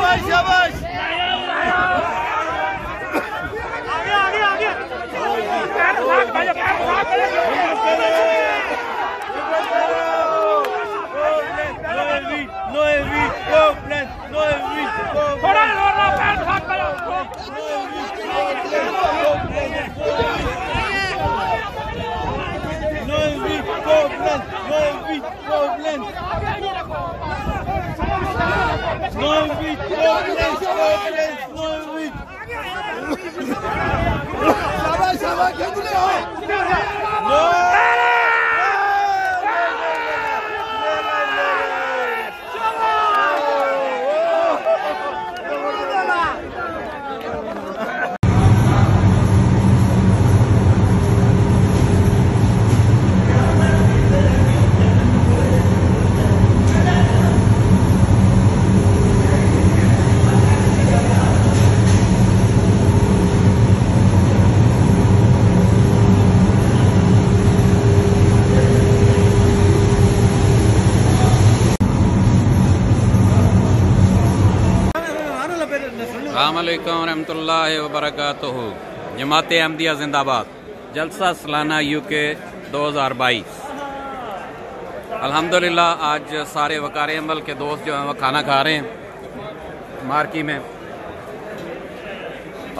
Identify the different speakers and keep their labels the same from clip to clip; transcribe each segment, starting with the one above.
Speaker 1: yavaş yavaş. No evit, complet, no evit, complet. No evit, complet, no evit, complet. No evit, complet, complet, no evit. Yavaş yavaş kendine al. No.
Speaker 2: अस्सलामुअलैकुम रहमतुल्लाहि व बरकातुहू। जमाते अहमदिया जिंदाबाद। जलसा सालाना UK 2022। अल्हम्दुलिल्लाह आज सारे वकार अमल के दोस्त जो हैं वो खाना खा रहे हैं मार्की में,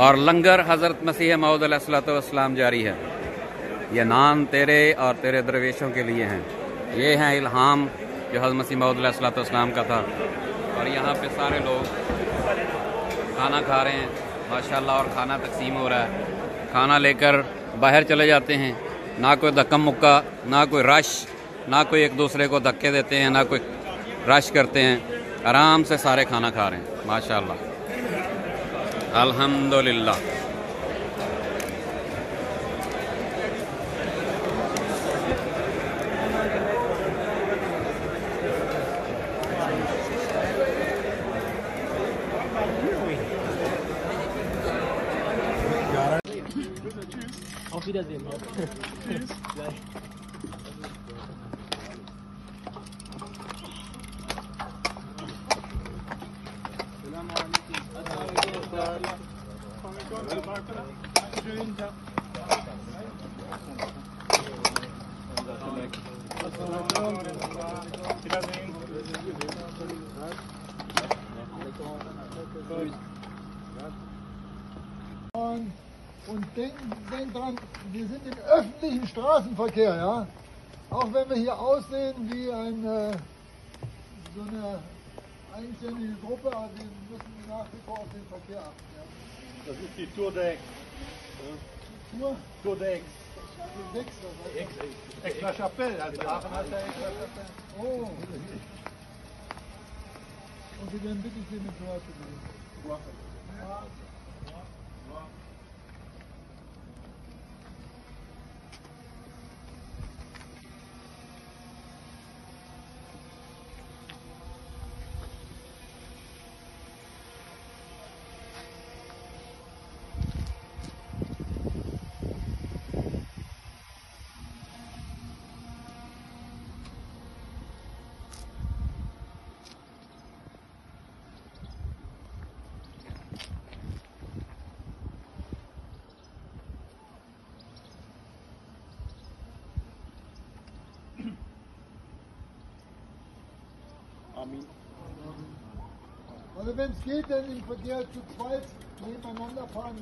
Speaker 2: और लंगर हज़रत मसीह मऊद अलैहिस्सलाम जारी है। ये नान तेरे और तेरे दरवेशों के लिए हैं। ये हैं इल्हाम जो हज़रत मसीह मऊद अलैहिस्सलाम का था, और यहाँ पे सारे लोग खाना खा रहे हैं माशाल्लाह, और खाना तकसीम हो रहा है। खाना लेकर बाहर चले जाते हैं, ना कोई धक्का मुक्का, ना कोई रश, ना कोई एक दूसरे को धक्के देते हैं, ना कोई रश करते हैं। आराम से सारे खाना खा रहे हैं माशाल्लाह, अल्हम्दुलिल्लाह।
Speaker 3: Auf Wiedersehen. Tschüss.
Speaker 4: Und denk dran, wir sind im öffentlichen Straßenverkehr, ja. Auch wenn wir hier aussehen wie so eine eigenständige Gruppe, aber wir müssen nach wie vor auf den Verkehr achten. Ja.
Speaker 1: Das ist die Tour der Ex. Tour der Ex. Extra Chapelle, also Aachen heißt ja Extra Chapelle.
Speaker 4: Oh. Und dann bitte ich Sie mit Wort zu gehen. Also wenn es geht, dann im Verkehr zu zweit nebeneinander fahren.